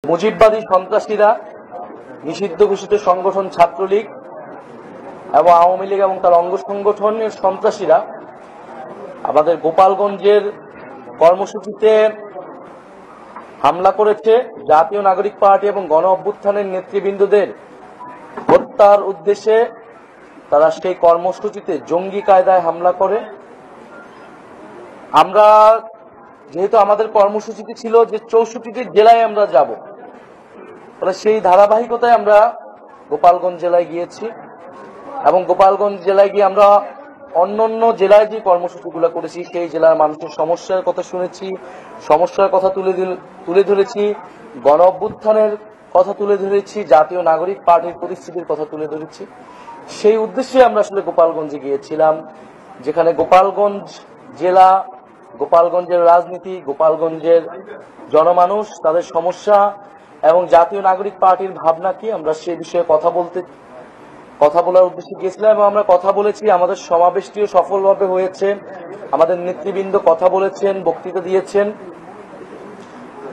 মুজিববাদী সন্ত্রাসীরা, নিষিদ্ধ ঘোষিত সংগঠন ছাত্রলীগ এবং আওয়ামী লীগ এবং তার অঙ্গ সংগঠনের সন্ত্রাসীরা আমাদের গোপালগঞ্জের কর্মসূচিতে হামলা করেছে। জাতীয় নাগরিক পার্টি এবং গণ অভ্যুত্থানের নেতৃবৃন্দদের হত্যার উদ্দেশ্যে তারা সেই কর্মসূচিতে জঙ্গি কায়দায় হামলা করে। আমরা যেহেতু আমাদের কর্মসূচিটি ছিল যে 64টি জেলায় আমরা যাব, ফলে সেই ধারাবাহিকতায় আমরা গোপালগঞ্জ জেলায় গিয়েছি এবং গোপালগঞ্জ জেলায় গিয়ে আমরা অন্যান্য জেলায় যে কর্মসূচিগুলো করেছি সেই জেলার মানুষের সমস্যার কথা শুনেছি, সমস্যার কথা তুলে ধরেছি, গণ অভ্যুত্থানের কথা তুলে ধরেছি, জাতীয় নাগরিক পার্টির পরিস্থিতির কথা তুলে ধরেছি। সেই উদ্দেশ্যে আমরা আসলে গোপালগঞ্জে গিয়েছিলাম, যেখানে গোপালগঞ্জ জেলা, গোপালগঞ্জের রাজনীতি, গোপালগঞ্জের জনমানুষ, তাদের সমস্যা এবং জাতীয় নাগরিক পার্টির ভাবনা কি, আমরা সে বিষয়ে কথা বলার উদ্দেশ্যে গিয়েছিলাম এবং আমরা কথা বলেছি। আমাদের সমাবেশটিও সফলভাবে হয়েছে, আমাদের নেতৃবৃন্দ কথা বলেছেন, বক্তৃতা দিয়েছেন।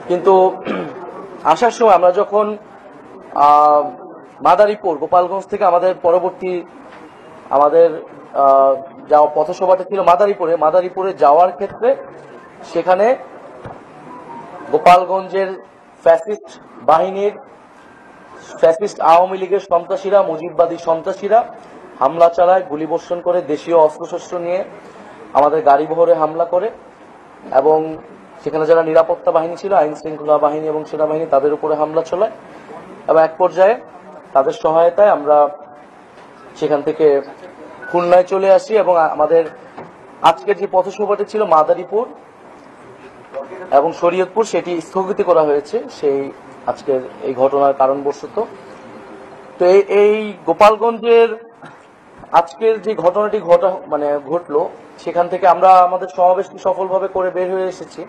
কিন্তু আসার সময় আমরা যখন মাদারীপুর, গোপালগঞ্জ থেকে আমাদের পরবর্তী যাওয়া পথসভাটা ছিল মাদারীপুরে যাওয়ার ক্ষেত্রে সেখানে গোপালগঞ্জের ফ্যাসিস্ট আওয়ামী লীগের সন্ত্রাসীরা, মুজিববাদী সন্ত্রাসীরা হামলা চালায়, গুলিবর্ষণ করে, দেশীয় অস্ত্রশস্ত্র নিয়ে আমাদের গাড়িবহরে হামলা করে এবং সেখানে যারা নিরাপত্তা বাহিনী ছিল, আইন শৃঙ্খলা বাহিনী এবং সেনাবাহিনী, তাদের উপরে হামলা চালায় এবং এক পর্যায়ে তাদের সহায়তায় আমরা সেখান থেকে খুলনায় চলে আসি এবং আমাদের আজকের যে পথসভাটি ছিল মাদারীপুর এবং শরীয়তপুর, সেটি স্থগিত করা হয়েছে সেই আজকের এই ঘটনার কারণবশত। তো এই গোপালগঞ্জের আজকের যে ঘটনাটি ঘটলো, সেখান থেকে আমরা আমাদের সমাবেশটি সফলভাবে করে বের হয়ে এসেছি।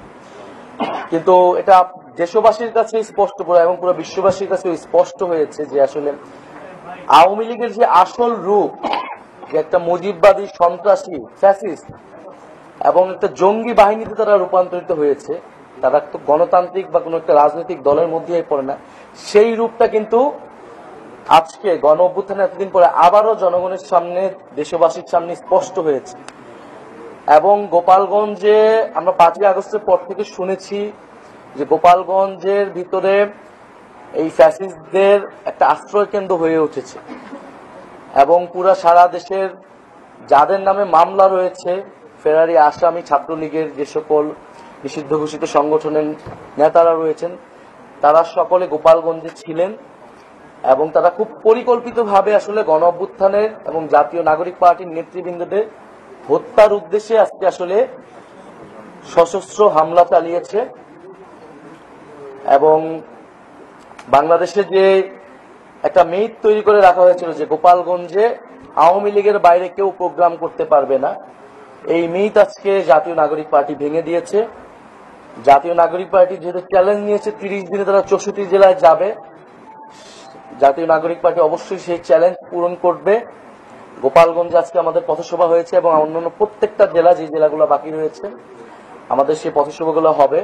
কিন্তু এটা দেশবাসীর কাছে স্পষ্ট করে এবং পুরো বিশ্ববাসীর কাছে স্পষ্ট হয়েছে যে আসলে আওয়ামী লীগের যে আসল রূপ, যে একটা মুজিববাদী সন্ত্রাসী ফ্যাসিস্ট এবং একটা জঙ্গি বাহিনীতে তারা রূপান্তরিত হয়েছে, তারা তো গণতান্ত্রিক বা কোনো একটা রাজনৈতিক দলের মধ্যেই পড়ে না, সেই রূপটা কিন্তু আজকে গণ অভ্যুত্থানে এতদিন পরে আবারও জনগণের সামনে, দেশবাসীর সামনে স্পষ্ট হয়েছে। এবং গোপালগঞ্জে আমরা 5ই আগস্টের পর থেকে শুনেছি যে গোপালগঞ্জের ভিতরে এই ফ্যাসিস্টদের একটা আশ্রয় কেন্দ্র হয়ে উঠেছে এবং পুরা সারা দেশের যাদের নামে মামলা রয়েছে, ফেরারি আসামি ছাত্রলীগের যে সকল নিষিদ্ধ ঘোষিত সংগঠনের নেতারা রয়েছেন, তারা সকলে গোপালগঞ্জে ছিলেন এবং তারা খুব পরিকল্পিতভাবে আসলে গণ অভ্যুত্থানের এবং জাতীয় নাগরিক পার্টির নেতৃবৃন্দদের হত্যার উদ্দেশ্যে আজকে আসলে সশস্ত্র হামলা চালিয়েছে। এবং বাংলাদেশে যে একটা মিথ তৈরি করে রাখা হয়েছিল যে গোপালগঞ্জে আওয়ামী লীগের বাইরে কেউ প্রোগ্রাম করতে পারবে না, এই মিথ আজকে জাতীয় নাগরিক পার্টি ভেঙে দিয়েছে। জাতীয় নাগরিক পার্টি যেহেতু চ্যালেঞ্জ নিয়েছে 30 দিনে তারা 64 জেলায় যাবে, জাতীয় নাগরিক পার্টি অবশ্যই সেই চ্যালেঞ্জ পূরণ করবে। গোপালগঞ্জে আজকে আমাদের পথসভা হয়েছে এবং অন্যান্য প্রত্যেকটা জেলা, যে জেলাগুলো বাকি রয়েছে, আমাদের সেই পথসভাগুলো হবে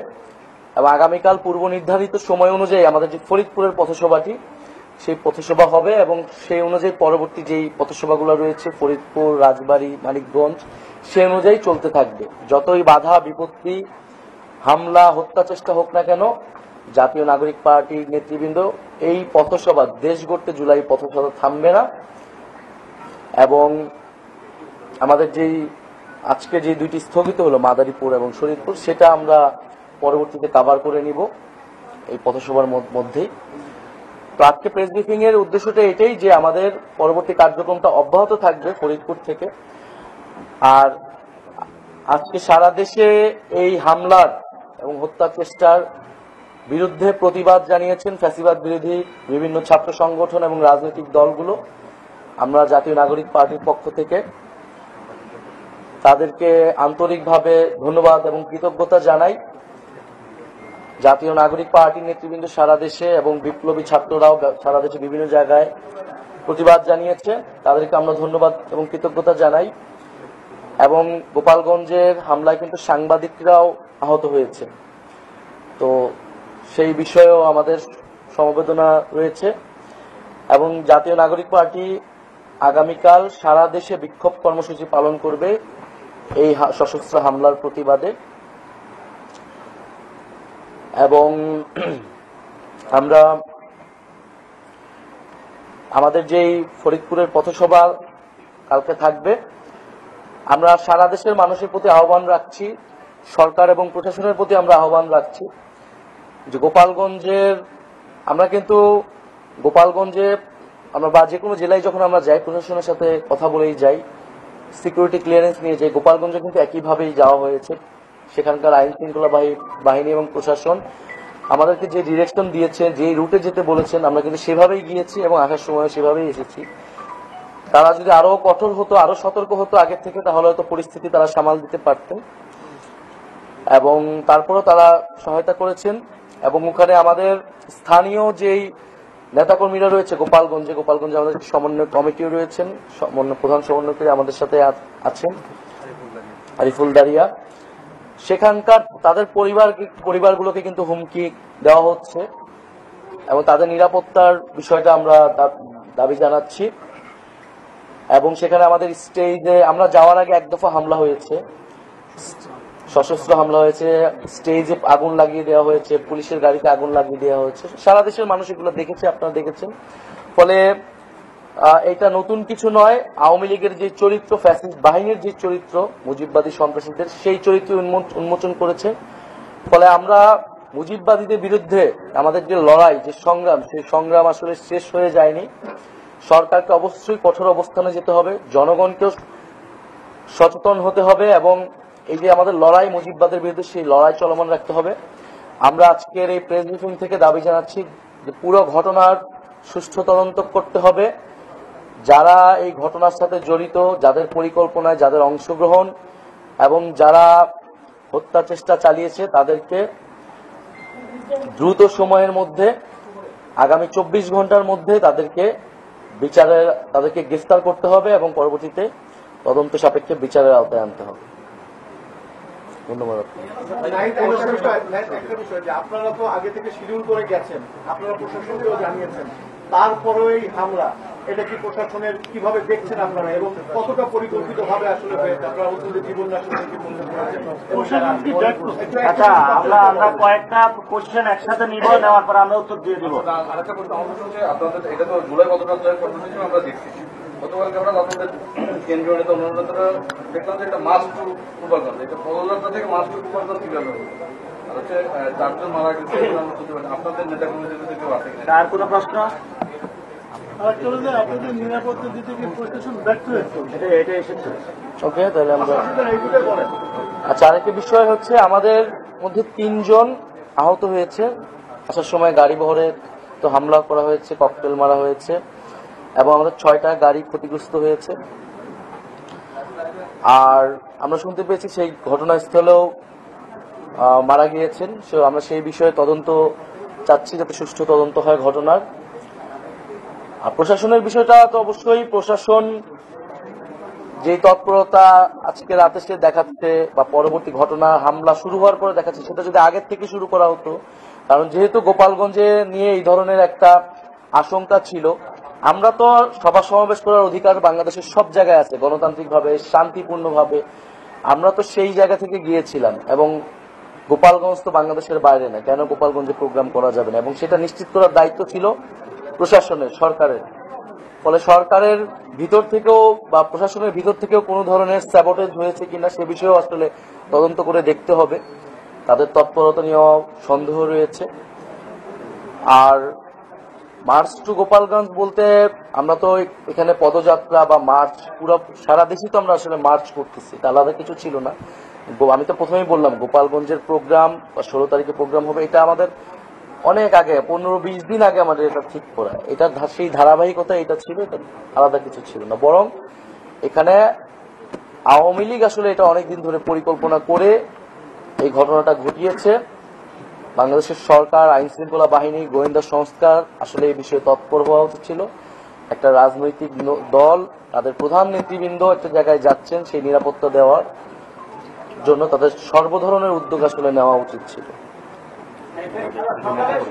এবং আগামীকাল পূর্ব নির্ধারিত সময় অনুযায়ী আমাদের যে ফরিদপুরের পথসভাটি, সেই পথসভা হবে এবং সেই অনুযায়ী পরবর্তী যেই পথসভাগুলো রয়েছে ফরিদপুর, রাজবাড়ী, মানিকগঞ্জ, সেই অনুযায়ী চলতে থাকবে। যতই বাধা বিপত্তি, হামলা, হত্যা চেষ্টা হোক না কেন, জাতীয় নাগরিক পার্টির নেতৃবৃন্দ এই পথসভা, দেশ গড়তে জুলাই পথসভা থামবে না। এবং আমাদের যেই আজকে যে দুইটি স্থগিত হলো মাদারীপুর এবং শরীয়তপুর, সেটা আমরা পরবর্তীতে কভার করে নিব এই পথসভার মধ্যেই। তো আজকে প্রেস ব্রিফিং এর উদ্দেশ্যটা এটাই যে আমাদের পরবর্তী কার্যক্রমটা অব্যাহত থাকবে ফরিদপুর থেকে। আর আজকে সারা দেশে এই হামলার এবং হত্যা চেষ্টার বিরুদ্ধে প্রতিবাদ জানিয়েছেন ফ্যাসিবাদ বিরোধী বিভিন্ন ছাত্র সংগঠন এবং রাজনৈতিক দলগুলো। আমরা জাতীয় নাগরিক পার্টির পক্ষ থেকে তাদেরকে আন্তরিকভাবে ধন্যবাদ এবং কৃতজ্ঞতা জানাই। জাতীয় নাগরিক পার্টির নেতৃবৃন্দ সারা দেশে এবং বিপ্লবী ছাত্ররাও সারা দেশে বিভিন্ন জায়গায় প্রতিবাদ জানিয়েছে, তাদেরকে আমরা ধন্যবাদ এবং কৃতজ্ঞতা জানাই। এবং গোপালগঞ্জের হামলায় কিন্তু সাংবাদিকরাও আহত হয়েছে, তো সেই বিষয়েও আমাদের সমবেদনা রয়েছে এবং জাতীয় নাগরিক পার্টি আগামীকাল সারা দেশে বিক্ষোভ কর্মসূচি পালন করবে এই সশস্ত্র হামলার প্রতিবাদে। এবং আমরা আমাদের যেই ফরিদপুরের পথসভা কালকে থাকবে, আমরা সারা দেশের মানুষের প্রতি আহ্বান রাখছি, সরকার এবং প্রশাসনের প্রতি আমরা আহ্বান রাখছি যে গোপালগঞ্জের আমরা কিন্তু গোপালগঞ্জে আমরা বা যে কোনো জেলায় যখন আমরা যাই প্রশাসনের সাথে কথা বলেই যাই, সিকিউরিটি ক্লিয়ারেন্স নিয়ে যাই। গোপালগঞ্জে কিন্তু একইভাবেই যাওয়া হয়েছে। সেখানকার আইন শৃঙ্খলা বাহিনী এবং প্রশাসন আমাদেরকে যে ডিরেকশন দিয়েছেন, যে রুটে যেতে বলেছেন, আমরা কিন্তু সেভাবেই গিয়েছি এবং আসার সময় সেভাবেই এসেছি। তারা যদি আরো কঠোর হতো, আরো সতর্ক হতো আগের থেকে, তাহলে হয়তো পরিস্থিতি তারা সামাল দিতে পারতেন। এবং তারপরও তারা সহায়তা করেছেন। এবং ওখানে আমাদের স্থানীয় যেই নেতাকর্মীরা রয়েছে গোপালগঞ্জে আমাদের সমন্বয় কমিটিও রয়েছেন, প্রধান সমন্বয়কারী আমাদের সাথে আছেন আরিফুল দারিয়া। সেখানকার তাদের পরিবারগুলোকে কিন্তু হুমকি দেওয়া হচ্ছে এবং তাদের নিরাপত্তার বিষয়টা আমরা দাবি জানাচ্ছি। এবং সেখানে আমাদের স্টেজে আমরা যাওয়ার আগে এক দফা হামলা হয়েছে, সশস্ত্র হামলা হয়েছে, স্টেজে আগুন লাগিয়ে দেওয়া হয়েছে, পুলিশের গাড়িতে আগুন লাগিয়ে দেওয়া হয়েছে। সারা দেশের মানুষ এগুলো দেখেছে, আপনারা দেখেছেন। ফলে এটা নতুন কিছু নয়। আওয়ামী লীগের যে চরিত্র, ফ্যাসিস্ট বাহিনীর যে চরিত্র, মুজিববাদী সন্ত্রাসীদের সেই চরিত্র উন্মোচন করেছে। ফলে আমরা মুজিববাদীদের বিরুদ্ধে আমাদের যে লড়াই, যে সংগ্রাম, সেই সংগ্রাম আসলে শেষ হয়ে যায়নি। সরকারকে অবশ্যই কঠোর অবস্থানে যেতে হবে, জনগণকেও সচেতন হতে হবে এবং এই যে আমাদের লড়াই মুজিববাদের বিরুদ্ধে, সেই লড়াই চলমান রাখতে হবে। আমরা আজকের এই প্রেস ব্রিফিং থেকে দাবি জানাচ্ছি যে পুরো ঘটনার সুষ্ঠু তদন্ত করতে হবে। যারা এই ঘটনার সাথে জড়িত, যাদের পরিকল্পনায়, যাদের অংশগ্রহণ এবং যারা হত্যা চেষ্টা চালিয়েছে, তাদেরকে দ্রুত সময়ের মধ্যে, আগামী 24 ঘন্টার মধ্যে তাদেরকে গ্রেফতার করতে হবে এবং পরবর্তীতে তদন্ত সাপেক্ষে বিচারের আওতায় আনতে হবে। ধন্যবাদ। আপনারা তো আগে থেকে শিডিউল করে গেছেন, আপনারা প্রশাসনকেও জানিয়েছেন, তারপরেও এই হামলা, এটা কি প্রশাসনের কিভাবে দেখছেন আপনারা এবং কতটা পরিকল্পিত ভাবে আসলে হয়েছে? আপনারা বলছেন যে জীবন নাশকতা কি মনে করেছেন? আচ্ছা, আমরা কয়েকটা কোশ্চেন একসাথে নিব, নেওয়ার পর আমরা উত্তর দিয়ে দিব। আরেকটা প্রশ্ন আমার হচ্ছে, আপনাদের এটা তো জুলাই গতকাল কর্মসূচি আমরা দেখছি, গতকালকে আমরা আপনাদের কেন্দ্রীয় নেতা অনুরোধরা দেখলাম যে এটা মাস টু গোপালগঞ্জ, এটা পদযাত্রা থেকে মাস টু গোপালগঞ্জ কিভাবে হবে? আর হচ্ছে 4 জন মারা গেছে, আপনাদের নেতা কর্মীদের কেউ আছে কিনা? আর কোনো প্রশ্ন? আপনাদের নিরাপত্তা দিতে গিয়ে প্রশাসন ব্যর্থ হয়েছে, এটা এসেছে। ওকে, তাহলে আমরা এইগুলো বলেন। আচ্ছা, আরেকটা বিষয় হচ্ছে আমাদের মধ্যে 3 জন আহত হয়েছে। আসার সময় গাড়ি বহরে তো হামলা করা হয়েছে, ককটেল মারা হয়েছে এবং আমাদের 6টা গাড়ি ক্ষতিগ্রস্ত হয়েছে। আর আমরা শুনতে পেয়েছি সেই ঘটনাস্থলেও মারা গিয়েছেন। আমরা সেই বিষয়ে তদন্ত চাচ্ছি, যাতে সুষ্ঠু তদন্ত হয় ঘটনার। আর প্রশাসনের বিষয়টা তো অবশ্যই প্রশাসন যে তৎপরতা আজকে রাতে সে দেখাচ্ছে বা পরবর্তী ঘটনা হামলা শুরু হওয়ার পরে দেখাচ্ছে, সেটা যদি আগের থেকে শুরু করা হতো। কারণ যেহেতু গোপালগঞ্জে নিয়ে এই ধরনের একটা আশঙ্কা ছিল, আমরা তো সভা সমাবেশ করার অধিকার বাংলাদেশের সব জায়গায় আছে, গণতান্ত্রিকভাবে, শান্তিপূর্ণভাবে। আমরা তো সেই জায়গা থেকে গিয়েছিলাম এবং গোপালগঞ্জ তো বাংলাদেশের বাইরে না, কেন গোপালগঞ্জে প্রোগ্রাম করা যাবে না, এবং সেটা নিশ্চিত করার দায়িত্ব ছিল প্রশাসনের, সরকারের। ফলে সরকারের ভিতর থেকেও বা প্রশাসনের ভিতর থেকেও কোনো ধরনের স্যাবোটেজ হয়েছে কিনা সে বিষয়েও আসলে তদন্ত করে দেখতে হবে। তাদের তৎপরতা নিয়েও সন্দেহ রয়েছে। আর মার্চ টু গোপালগঞ্জ বলতে আমরা তো এখানে পদযাত্রা বা মার্চ, পুরো সারা দেশে তো আমরা আসলে মার্চ করতেছি, আলাদা কিছু ছিল না। আমি তো প্রথমেই বললাম গোপালগঞ্জের প্রোগ্রাম বা 16 তারিখে প্রোগ্রাম হবে, এটা আমাদের অনেক আগে, 15-20 দিন আগে আমাদের এটা ঠিক করা। এটা সেই ধারাবাহিকতা এটা ছিল, এটা আলাদা কিছু ছিল না। বরং এখানে আওয়ামী লীগ আসলে এটা অনেকদিন ধরে পরিকল্পনা করে এই ঘটনাটা ঘটিয়েছে। বাংলাদেশের সরকার, আইন শৃঙ্খলা বাহিনী, গোয়েন্দা সংস্থা আসলে এই বিষয়ে তৎপর হওয়া উচিত ছিল। একটা রাজনৈতিক দল, তাদের প্রধান নেতৃবৃন্দ একটা জায়গায় যাচ্ছেন, সেই নিরাপত্তা দেওয়ার জন্য তাদের সর্বধরনের উদ্যোগ আসলে নেওয়া উচিত ছিল।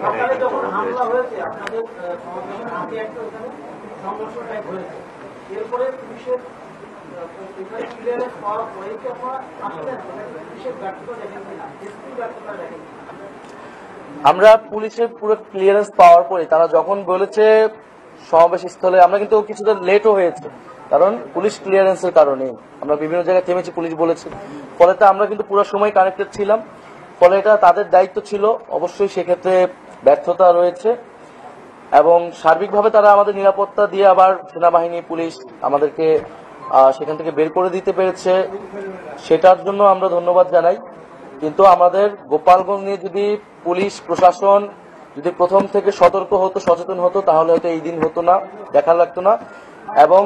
সকালে যখন হামলা হয়েছে আপনাদের সমাবেশের আগে একটা ওখানে সংঘর্ষ টাইপ হয়েছে, এরপরে পুলিশের ক্লিয়ারেন্স পাওয়ার পরে কি আপনারা আসলেন পুলিশের ব্যর্থতা দেখেন কিনা, এসপির ব্যর্থতা দেখেন কিনা? আমরা পুলিশের পুরো ক্লিয়ারেন্স পাওয়ার পরে তারা যখন বলেছে সমাবেশ স্থলে, আমরা কিন্তু কিছুটা লেটও হয়েছে, কারণ পুলিশ ক্লিয়ারেন্সের কারণে আমরা বিভিন্ন জায়গায় থেমেছি, পুলিশ বলেছে, ফলে তো আমরা কিন্তু পুরো সময় কানেক্টেড ছিলাম, ফলে এটা তাদের দায়িত্ব ছিল। অবশ্যই সেক্ষেত্রে ব্যর্থতা রয়েছে এবং সার্বিকভাবে তারা আমাদের নিরাপত্তা দিয়ে আবার সেনাবাহিনী পুলিশ আমাদেরকে সেখান থেকে বের করে দিতে পেরেছে, সেটার জন্য আমরা ধন্যবাদ জানাই। কিন্তু আমাদের গোপালগঞ্জ নিয়ে যদি পুলিশ প্রশাসন যদি প্রথম থেকে সতর্ক হতো, সচেতন হতো, তাহলে হয়তো এই দিন হতো না, দেখা লাগতো না। এবং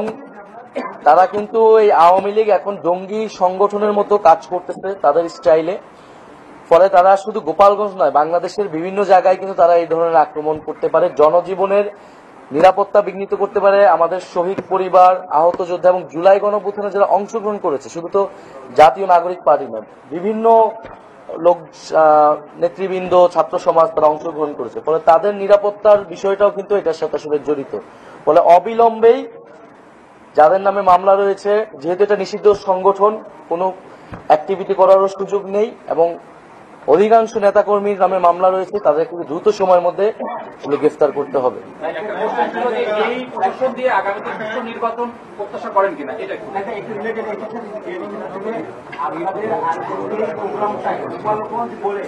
তারা কিন্তু এই আওয়ামী লীগ এখন জঙ্গি সংগঠনের মতো কাজ করতেছে তাদের স্টাইলে, ফলে তারা শুধু গোপালগঞ্জ নয়, বাংলাদেশের বিভিন্ন জায়গায় কিন্তু তারা এই ধরনের আক্রমণ করতে পারে, জনজীবনের নিরাপত্তা বিঘ্নিত করতে পারে। আমাদের শহীদ পরিবার, আহত যোদ্ধা এবং জুলাই গণঅভ্যুত্থানে যারা অংশগ্রহণ করেছে, শুধু তো জাতীয় নাগরিক পার্টি নয়, বিভিন্ন লোক, নেতৃবৃন্দ, ছাত্র সমাজ তারা অংশগ্রহণ করেছে, ফলে তাদের নিরাপত্তার বিষয়টাও কিন্তু এটার সাথে আসলে জড়িত। ফলে অবিলম্বেই যাদের নামে মামলা রয়েছে, যেহেতু এটা নিষিদ্ধ সংগঠন, কোনো অ্যাক্টিভিটি করারও সুযোগ নেই এবং অধিকাংশ নেতাকর্মীর নামে মামলা রয়েছে, তাদেরকে দ্রুত সময়ের মধ্যে গ্রেফতার করতে হবে। এই প্রশাসন দিয়ে আগামীতে সুষ্ঠু নির্বাচন প্রত্যাশা করেন কিনা, এটা আপনাদের আজকের এই প্রোগ্রামটাই গোপালগঞ্জ বলে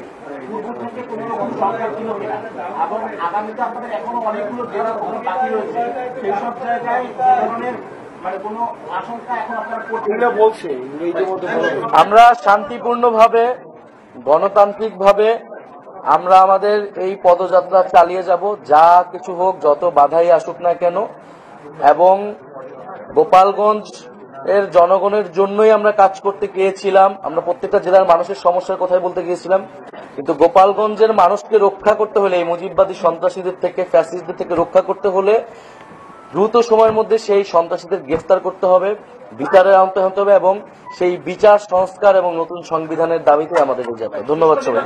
পূর্ব থেকে কোন রকম সরকার ছিল কিনা, এবং আগামীতে আপনাদের এখনো অনেকগুলো জেলা বাকি রয়েছে, সেই সব জায়গায় ধরনের মানে কোনো আশঙ্কা এখন আপনারা করতে বলছে? আমরা শান্তিপূর্ণভাবে, গণতান্ত্রিকভাবে আমরা আমাদের এই পদযাত্রা চালিয়ে যাব, যা কিছু হোক, যত বাধাই আসুক না কেন। এবং গোপালগঞ্জ এর জনগণের জন্যই আমরা কাজ করতে গিয়েছিলাম, আমরা প্রত্যেকটা জেলার মানুষের সমস্যার কথাই বলতে গিয়েছিলাম, কিন্তু গোপালগঞ্জের মানুষকে রক্ষা করতে হলে, এই মুজিববাদী সন্ত্রাসীদের থেকে, ফ্যাসিস্টদের থেকে রক্ষা করতে হলে দ্রুত সময়ের মধ্যে সেই সন্ত্রাসীদের গ্রেফতার করতে হবে, বিচারের আওতায় আনতে হবে এবং সেই বিচার সংস্কার এবং নতুন সংবিধানের দাবিতে আমাদের এই যাত্রা। ধন্যবাদ সবাই।